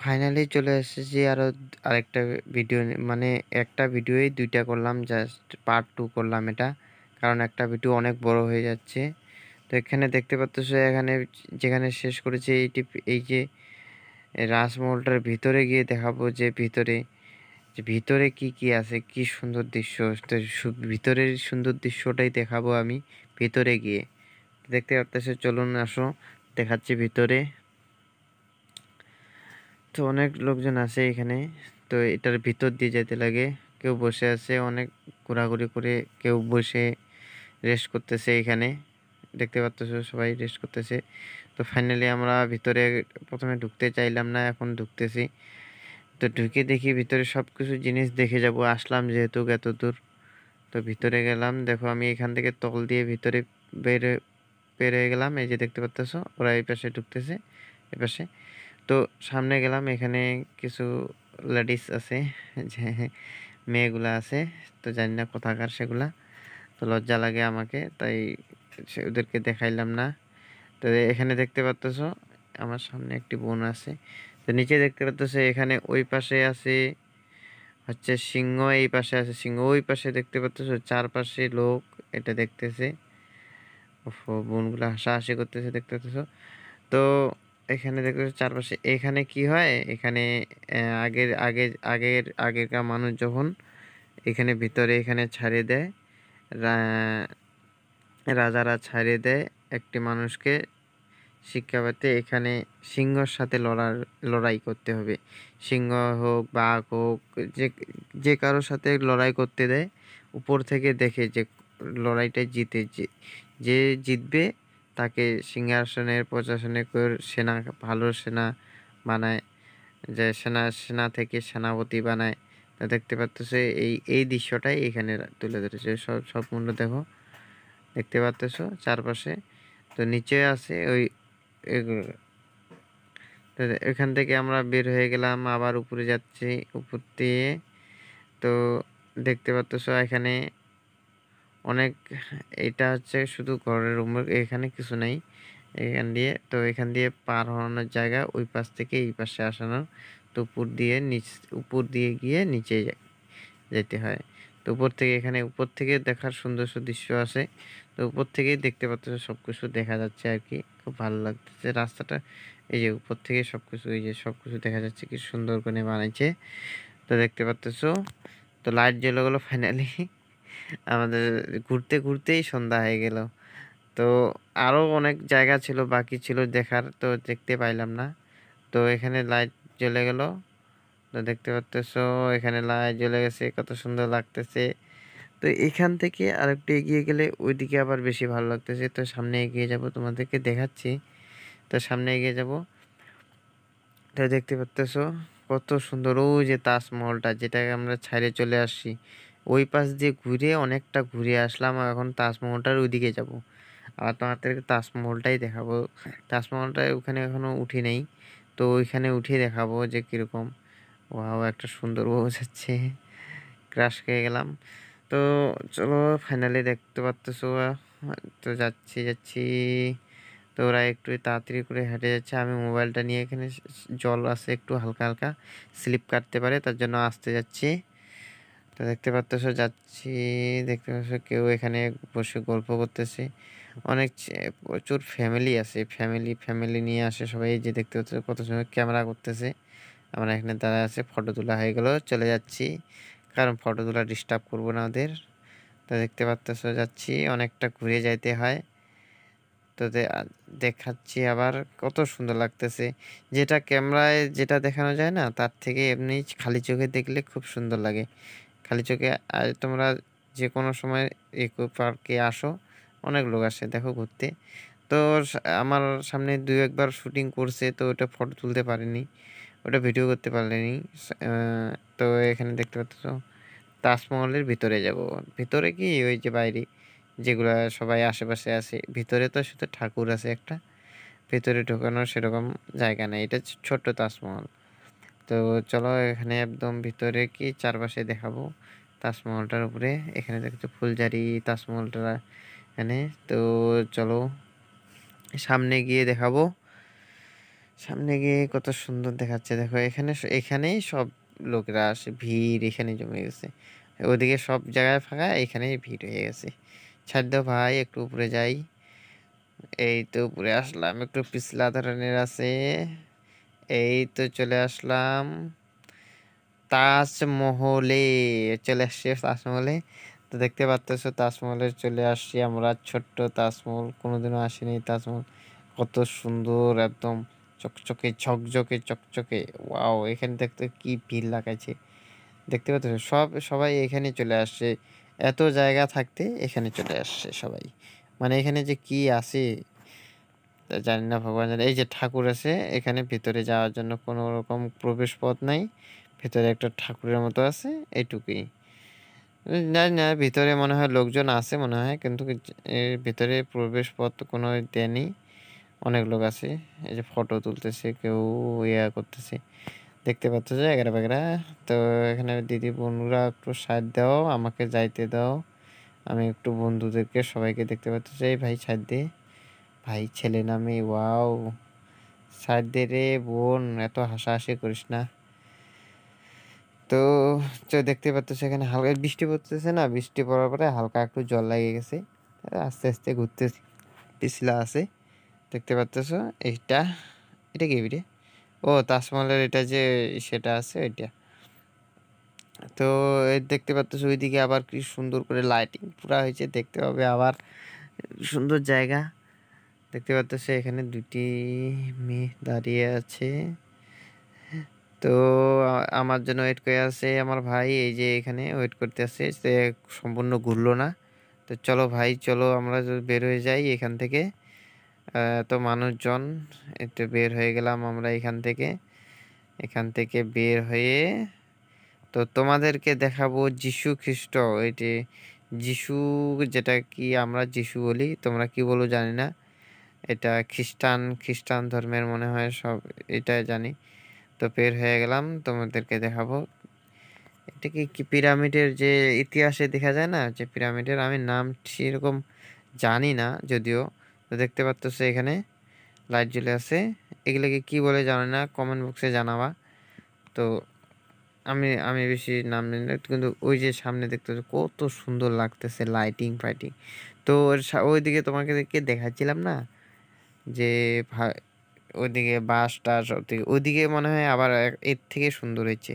Finally চলে এসেছি আরেকটা ভিডিও মানে একটা ভিডিওই ২ টা করলাম, জাস্ট পার্ট 2 করলাম এটা। কারণ একটা ভিডিও অনেক বড় হয়ে যাচ্ছে। তো এখানে দেখতে পাচ্তেছো, এখানে যেখানে শেষ করেছি এই যে রাজমহলটার ভিতরে গিয়ে দেখাবো যে ভিতরে কি আছে, কি সুন্দর দৃশ্য। তো ভিতরের সুন্দর দৃশ্যটাই দেখাবো আমি ভিতরে গিয়ে। দেখতে পাচ্তেছো, চলুন আসো দেখাচ্ছি ভিতরে। তো অনেক লোকজন আছে এখানে। তো এটার ভিতর দিয়ে যেতে লাগে। কেউ বসে আছে, অনেক ঘোরাঘুরি করে কেউ বসে রেস্ট করতেছে এখানে। দেখতে পাচ্তেছো সবাই রেস্ট করতেছে। তো ফাইনালি আমরা ভিতরে প্রথমে ঢুকতে চাইলাম না, এখন ঢুকতেছি। তো ঢুকে দেখি ভিতরে সবকিছু জিনিস দেখে যাব, আসলাম যেহেতু এত দূর। তো ভিতরে গেলাম, দেখো আমি এখান থেকে তল দিয়ে ভিতরে বের বের হয়ে গেলাম। এই যে দেখতে পাচ্তেছো, ওরা এই পাশে ঢুকতেছে, এই পাশে। তো সামনে গেলাম, এখানে কিছু লেডিস আছে, যে মেয়েগুলা আছে। তো জানি না কোথাকার সেগুলা। তো লজ্জা লাগে আমাকে, তাই ওদেরকে দেখাইলাম না। তো এখানে দেখতে পাচ্তেছো আমার সামনে একটি বোন আছে। তো নিচে দেখতে পাচ্তেছো, এখানে ওই পাশে আছে হচ্ছে সিংহ, এই পাশে আছে সিংহ, ওই পাশে দেখতে পাচ্তেছো চারপাশে লোক এটা দেখতেছে। বোনগুলা হাসাহাসি করতেছে, দেখতে পাচ্তেছো। তো এখানে দেখতেছো চারপাশে, এখানে কি হয়, এখানে আগেরকার মানুষ যখন এখানে ভিতরে এখানে ছাড়িয়ে দেয়, রা- রাজারা ছাড়িয়ে দেয় একটি মানুষকে শিক্ষা পেতে। এখানে সিংহর সাথে লড়াই করতে হবে। সিংহ হোক, বাঘ হোক, যে যে কারোর সাথে লড়াই করতে দেয়। উপর থেকে দেখে যে লড়াইটা যে জিতবে তাকে সিংহাসনের প্রশাসনে সেনা, ভালো সেনা বানায়, যে সেনা থেকে সেনাপতি বানায়। তা দেখতে পাচ্তেছে এই দৃশ্যটাই এখানে তুলে ধরেছে। সম্পূর্ণ দেখো, দেখতে পাচ্তেছো চারপাশে। তো নিচে আছে ওই এগুলো। তো এখান থেকে আমরা বের হয়ে গেলাম, আবার উপরে যাচ্ছি উপর দিয়ে। তো দেখতে পাচ্তেছো এখানে অনেক, এটা হচ্ছে শুধু ঘরের রুম, এখানে কিছু নাই। এখান দিয়ে পার হওয়ানোর জায়গা, ওই পাশ থেকে এই পাশে আসানো। তো উপর দিয়ে গিয়ে নিচে যেতে হয়। তো উপর থেকে দেখার সুন্দর দৃশ্য আছে। তো উপর থেকেই দেখতে পাচ্তেছো সবকিছু দেখা যাচ্ছে আর কি, খুব ভালো লাগতেছে রাস্তাটা। এই যে উপর থেকে সবকিছু, এই যে সবকিছু দেখা যাচ্ছে, কি সুন্দর করে বানাইছে। তো দেখতে পাচ্তেছো, তো লাইট জ্বলে গেলো ফাইনালি। আমাদের ঘুরতেই সন্ধ্যা হয়ে গেল। তো আরো অনেক জায়গা ছিল, বাকি ছিল দেখার, তো দেখতে পাইলাম না। তো এখানে লাইট জ্বলে গেল। তো দেখতে পাচ্তেছো এখানে লাইট জ্বলে গেছে, কত সুন্দর লাগতেছে। তো এখান থেকে আরেকটু এগিয়ে গেলে ওইদিকে আবার বেশি ভালো লাগতেছে। তো সামনে এগিয়ে যাব, তোমাদেরকে দেখাচ্ছি। তো সামনে এগিয়ে যাব। তো দেখতে পাচ্তেছো কত সুন্দর, ওই যে তাজমহলটা যেটাকে আমরা ছাইড়ে চলে আসছি, ওই পাশ দিয়ে ঘুরে অনেকটা ঘুরে আসলাম। আর এখন তাজমহলটার ওইদিকে যাব। আর তোমাদেরকে তাজমহলটাই দেখাবো। তাজমহলটা ওখানে এখনো উঠি নেই। তো ওইখানে উঠে দেখাবো যে কিরকম। ওয়াও, একটা সুন্দর বউ যাচ্ছে, ক্রাশ খেয়ে গেলাম। তো চলো, ফাইনালি দেখতে পারতেছো। তো যাচ্ছি। তো ওরা একটু তাড়াতাড়ি করে হেঁটে যাচ্ছে, আমি মোবাইলটা নিয়ে এখানে, জল আছে একটু হালকা হালকা, স্লিপ কাটতে পারে, তার জন্য আসতে যাচ্ছি। তো দেখতে পারতেছো যাচ্ছি, দেখতে পাচ্ছ কেউ এখানে বসে গল্প করতেছে। প্রচুর ফ্যামিলি আছে, ফ্যামিলি নিয়ে আসে সবাই। এই যে দেখতে পাচ্ছ কত সময় ক্যামেরা করতেছে। আমরা এখানে দাঁড়ায় আছে, ফটো তোলা হয়ে গেল, চলে যাচ্ছি। কারণ ফটো তোলা ডিস্টার্ব করবো না ওদের। তো দেখতে পারতেছো যাচ্ছি, অনেকটা ঘুরে যাইতে হয়। তো দেখাচ্ছি আবার, কত সুন্দর লাগতেছে। যেটা ক্যামেরায় যেটা দেখানো যায় না, তার থেকে এমনি খালি চোখে দেখলে খুব সুন্দর লাগে। খালি চোখে তোমরা যে কোনো সময় ইকো পার্কে আসো, অনেক লোক আসে দেখো ঘুরতে। তো আমার সামনে ২-১ বার শুটিং করছে, তো ওটা ফটো তুলতে পারিনি, ওটা ভিডিও করতে পারলেনি। তো এখানে দেখতে পাচ্ছ তাজমহলের ভিতরে যাব। ভিতরে কি ওই যে বাইরে যেগুলা সবাই আশেপাশে আছে, ভিতরে তো শুধু ঠাকুর আছে একটা, ভিতরে ঢোকানোর সেরকম জায়গা নেই। এটা ছোট্ট তাজমহল। তো চলো এখানে একদম ভিতরে কি চারপাশে দেখাবো তাজমহলটার উপরে। এখানে দেখছো ফুলজারি তাজমহলটা এখানে। তো চলো সামনে গিয়ে দেখাবো। সামনে গিয়ে কত সুন্দর দেখাচ্ছে দেখো, এখানেই সব লোকেরা আসে, ভিড় এখানে জমে গেছে। ওদিকে সব জায়গায় ফাঁকা, এখানেই ভিড় হয়ে গেছে। ছাড় দাও ভাই, একটু উপরে যাই। এই তো উপরে আসলাম, একটু পিছলা ধরনের আছে। এই তো চলে আসলাম তাজমহলে। চলে আসছি তাজমহলে। তো দেখতে পাচ্তেছো তাজমহলে চলে আসছি আমরা। ছোট্ট তাজমহল, কোনোদিনও আসেনি তাজমহল। কত সুন্দর, একদম চকচকে ঝকঝকে চকচকে। ওয়াও, এখানে দেখতে কি ভিড় লাগাইছে দেখতে পাচ্ছ। সবাই এখানে চলে আসছে, এত জায়গা থাকতে এখানে চলে আসছে সবাই। মানে এখানে যে কি আছে তা জানি না, ভগবান জানে। এই যে ঠাকুর আছে এখানে, ভিতরে যাওয়ার জন্য কোনো রকম প্রবেশ পথ নাই। ভিতরে একটা ঠাকুরের মতো আছে, এইটুকুই। জানি না ভিতরে মনে হয় লোকজন আছে মনে হয়, কিন্তু এর ভিতরে প্রবেশ পথ কোনো দেয়নি। অনেক লোক আছে, এই যে ফটো তুলতেছে, কেউ ইয়া করতেছে দেখতে পাচ্ছ যে এগারা বেগারা। তো এখানে দিদি বোনরা একটু সাইড দাও, আমাকে যাইতে দাও। আমি একটু বন্ধুদেরকে সবাইকে দেখতে পাচ্ছি। এই ভাই সাইড দে, ভাই ছেলে না মেয়ে, ওয়াও সাইড দে রে বোন, এত হাসাহাসি করিস না। তো দেখতে পাচ্ছ এখানে হালকা বৃষ্টি পড়তেছে না, বৃষ্টি পড়ার পরে হালকা একটু জল লাগে গেছে। আস্তে আস্তে ঘুরতে পিছলা আছে দেখতে পাচ্ছ। এইটা, এটা কি রে? ও তাজমহলের এটা যে সেটা আছে ওইটা। তো এই দেখতে পাচ্ছ ওইদিকে আবার কি সুন্দর করে লাইটিং পুরা হয়েছে, দেখতে পাবে আবার সুন্দর জায়গা। দেখতে পাচ্ছ এখানে দুটি মেয়ে দাঁড়িয়ে আছে। তো আমার জন্য ওয়েট করে আছে আমার ভাই, এই যে এখানে ওয়েট করতে আছে, সে সম্পূর্ণ ঘুরলো না। তো চলো ভাই চলো, আমরা যদি বের হয়ে যাই এখান থেকে। তো মানুষজন, একটু বের হয়ে গেলাম আমরা এখান থেকে। এখান থেকে বের হয়ে তো তোমাদেরকে দেখাবো যিশু খ্রিস্ট। এই যে যিশু, যেটা কি আমরা যিশু বলি, তোমরা কি বলো জানি না। এটা খ্রিস্টান ধর্মের মনে হয় সব, এটা জানি। তো বের হয়ে গেলাম, তোমাদেরকে দেখাবো। এটা কি কি পিরামিডের যে ইতিহাসে দেখা যায় না, যে পিরামিডের আমি নাম সেরকম জানি না যদিও। তো দেখতে পাচ্ছ এখানে লাইট জ্বলে আছে, এগুলোকে কি বলে জানি না, কমেন্ট বক্সে জানাবা। তো আমি আমি বেশি নাম জানি না, কিন্তু ওই যে সামনে দেখতে পাচ্ছ কত সুন্দর লাগতেছে লাইটিং ফাইটিং। তো ওইদিকে তোমাকে দেখাচ্ছিলাম না যে ওইদিকে বাস টাস, ওইদিকে মনে হয় আবার এর থেকে সুন্দর হয়েছে।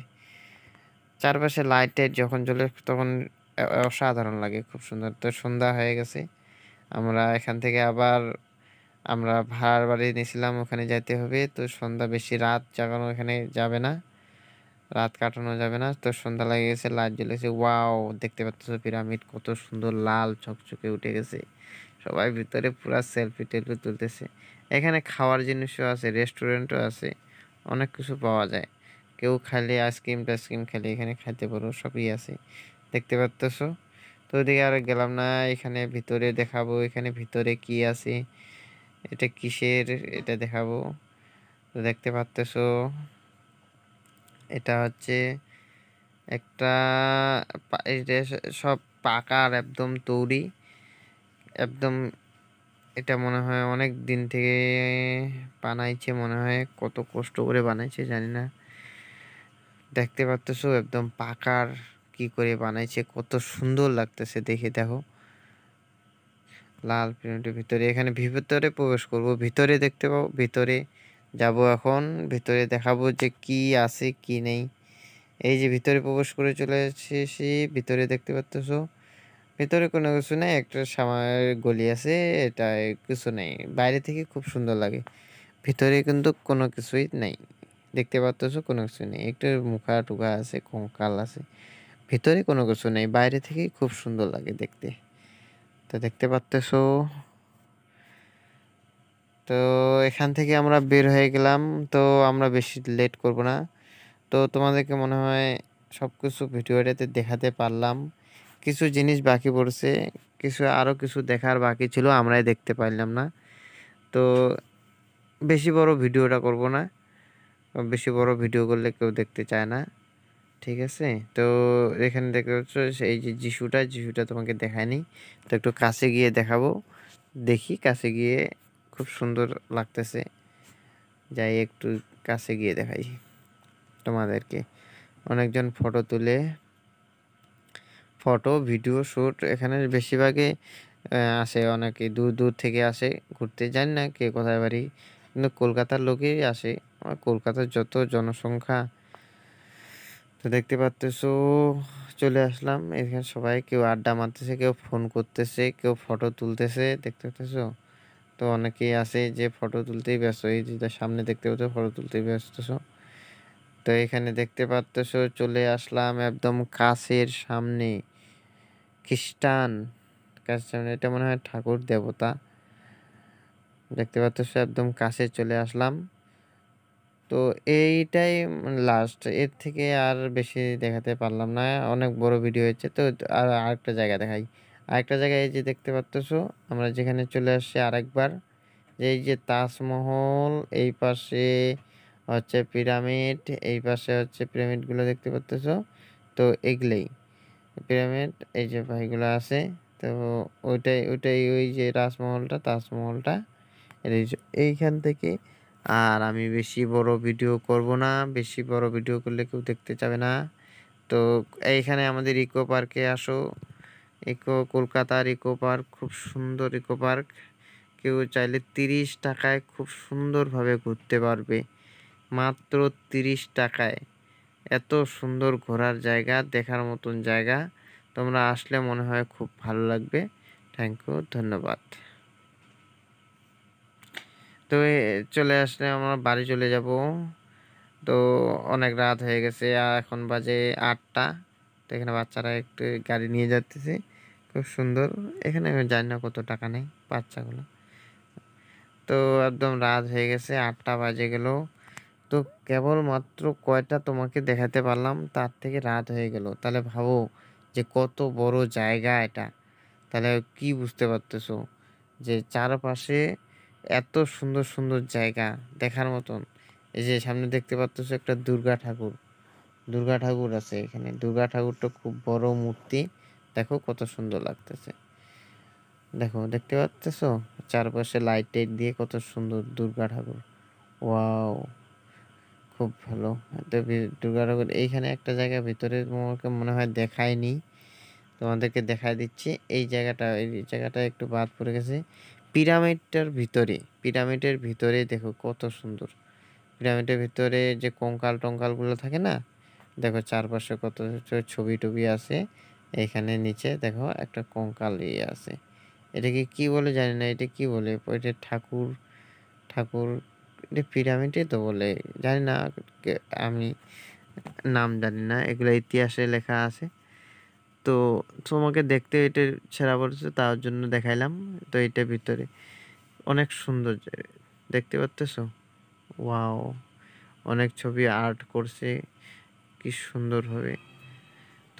চারপাশে লাইট টাইট যখন জ্বলে তখন অসাধারণ লাগে, খুব সুন্দর। তো সন্ধ্যা হয়ে গেছে, আমরা এখান থেকে আবার আমরা ভাড়ার বাড়ি নিয়েছিলাম, ওখানে যাইতে হবে। তো সন্ধ্যা, বেশি রাত জাগানো এখানে যাবে না, রাত কাটানো যাবে না। তো সন্ধ্যা লেগে গেছে, লাইট জ্বলেছে। ওয়াও, দেখতে পাচ্ছ পিরামিড কত সুন্দর লাল চকচকে উঠে গেছে। সবাই ভিতরে পুরা সেলফি টেলফি তুলতেছে। এখানে খাওয়ার জিনিসও আছে, রেস্টুরেন্টও আছে, অনেক কিছু পাওয়া যায়। কেউ খাইলে আইসক্রিম টাইসক্রিম খেলে এখানে খাইতে পারো, সবই আছে দেখতে পারতেছো। তো ওদিকে আর গেলাম না, এখানে ভিতরে দেখাবো, এখানে ভিতরে কি আছে, এটা কিসের, এটা দেখাবো। তো দেখতে পারতেছো এটা হচ্ছে একটা এটা সব পাকার একদম তৈরি, একদম। এটা মনে হয় অনেক দিন থেকে বানাইছে, মনে হয় কত কষ্ট করে বানাইছে জানি না। দেখতে পারতেছো একদম পাকার, কি করে বানাইছে, কত সুন্দর লাগতেছে দেখে দেখো। লাল পিরামিডের ভিতরে, এখানে ভিতরে প্রবেশ করব, ভিতরে দেখতে পাবো, ভিতরে যাব এখন। ভিতরে দেখাবো যে কি আছে কি নেই। এই যে ভিতরে প্রবেশ করে চলে এসেছি, ভিতরে দেখতে পারতেছো ভিতরে কোনো কিছু নেই, একটা সামান্য গলি আছে, এটা কিছু নেই। বাইরে থেকে খুব সুন্দর লাগে, ভিতরে কিন্তু কোনো কিছুই নেই। দেখতে পারতেছো কোনো কিছু নেই, একটু মুখা টুকা আছে, কঙ্কাল আছে, ভিতরে কোনো কিছু নেই, বাইরে থেকেই খুব সুন্দর লাগে দেখতে। তো দেখতে পারতেছো। তো এখান থেকে আমরা বের হয়ে গেলাম। তো আমরা বেশি লেট করব না। তো তোমাদেরকে মনে হয় সব কিছু ভিডিওটাতে দেখাতে পারলাম। কিছু জিনিস বাকি পড়ছে, কিছু আরও কিছু দেখার বাকি ছিল, আমরাই দেখতে পারলাম না। তো বেশি বড় ভিডিওটা করব না, বেশি বড় ভিডিও করলে কেউ দেখতে চায় না, ঠিক আছে। তো এখানে দেখতে পাচ্ছ এই যে যিশুটা তোমাকে দেখায়নি, তো একটু কাছে গিয়ে দেখাবো। দেখি কাছে গিয়ে, খুব সুন্দর লাগতেছে যাই একটু কাছে গিয়ে দেখাই তোমাদেরকে। অনেকজন ফটো তুলে, ফটো ভিডিও শ্যুট এখানে বেশিরভাগই আসে, অনেকে দূর দূর থেকে আসে ঘুরতে। জানি না কে কোথায় বাড়ি, কিন্তু কলকাতার লোকেই আসে। কলকাতার যত জনসংখ্যা, তো দেখতে পারতেছো চলে আসলাম এখানে। সবাই কেউ আড্ডা মারতেছে, কেউ ফোন করতেছে, কেউ ফটো তুলতেছে, দেখতে পারতেছো। তো অনেকেই আছে যে ফটো তুলতেই ব্যস্ত, এই যে সামনে দেখতে পাচ্ছ ফটো তুলতেই ব্যস্ত। তো এখানে দেখতে পারতেছো চলে আসলাম একদম কাছের সামনে। খ্রিস্টান কাছের সামনে, এটা মনে হয় ঠাকুর দেবতা। দেখতে পারতেছো একদম কাছে চলে আসলাম। তো এইটাই লাস্ট, এর থেকে আর বেশি দেখাতে পারলাম না, অনেক বড় ভিডিও হয়েছে। তো আর আরেকটা জায়গা দেখাই। আরেকটা জায়গায় এই যে দেখতে পারতেছো আমরা যেখানে চলে আসছি আরেকবার, যে এই যে তাজমহল, এই পাশে হচ্ছে পিরামিড, এই পাশে হচ্ছে পিরামিডগুলো দেখতে পারতেছো। তো এগুলোই পিরামিড, এই যে ভাইগুলো আছে। তো ওইটাই ওই যে তাজমহলটা, তাজমহলটা এইখান থেকে। আর আমি বেশি বড় ভিডিও করব না, বেশি বড় ভিডিও করলে কেউ দেখতে চাবে না। তো এইখানে আমাদের ইকো পার্কে আসো। কলকাতার ইকো পার্ক খুব সুন্দর ইকো পার্ক। কেউ চাইলে 30 টাকায় খুব সুন্দরভাবে ঘুরতে পারবে, মাত্র 30 টাকায়। এত সুন্দর ঘোরার জায়গা, দেখার মতন জায়গা। তোমরা আসলে মনে হয় খুব ভালো লাগবে। থ্যাংক ইউ, ধন্যবাদ। তো চলে আসলে আমরা বাড়ি চলে যাব। তো অনেক রাত হয়ে গেছে, আর এখন বাজে 8টা। তো এখানে বাচ্চারা একটু গাড়ি নিয়ে যাচ্ছে, খুব সুন্দর। এখানে আমি জানি না কত টাকা নেই বাচ্চাগুলো। তো একদম রাত হয়ে গেছে, 8টা বাজে গেল। তো কেবলমাত্র কয়টা তোমাকে দেখাতে পারলাম, তার থেকে রাত হয়ে গেল। তাহলে ভাবো যে কত বড় জায়গা এটা। তাহলে কি বুঝতে পারতেছো যে চারপাশে এত সুন্দর সুন্দর জায়গা দেখার মতন। এই যে সামনে দেখতে পারতেছো একটা দুর্গা ঠাকুর, দুর্গা ঠাকুর আছে এখানে। দুর্গা ঠাকুরটা খুব বড় মূর্তি, দেখো কত সুন্দর লাগতেছে। দেখো দেখতে পাচ্তেছো চারপাশে লাইট টাইট দিয়ে কত সুন্দর দুর্গা ঠাকুর। ওয়াও, খুব ভালো। তো দুর্গা ঠাকুর এইখানে একটা জায়গা ভিতরে তোমাকে মনে হয় দেখায়নি, তোমাদেরকে দেখায় দিচ্ছি। এই জায়গাটা, এই জায়গাটা একটু বাদ পড়ে গেছে। পিরামিডটার ভিতরে, পিরামিডের ভিতরে দেখো কত সুন্দর। পিরামিডের ভিতরে যে কঙ্কাল টঙ্কালগুলো থাকে না, দেখো চারপাশে কত ছবি টবি আছে। এখানে নিচে দেখো একটা কঙ্কাল ইয়ে আছে। এটাকে কি বলে জানি না, এটা কি বলে, এটা ঠাকুর ঠাকুর এটা পিরামিডই তো বলে, জানি না। আমি নাম জানি না, এগুলো ইতিহাসে লেখা আছে। তো তোমাকে দেখতে এটা সেরা পড়েছে, তার জন্য দেখাইলাম। তো এটা ভিতরে অনেক সুন্দর দেখতে পারতেছো। ওয়াও, অনেক ছবি আর্ট করছে কি সুন্দর ভাবে।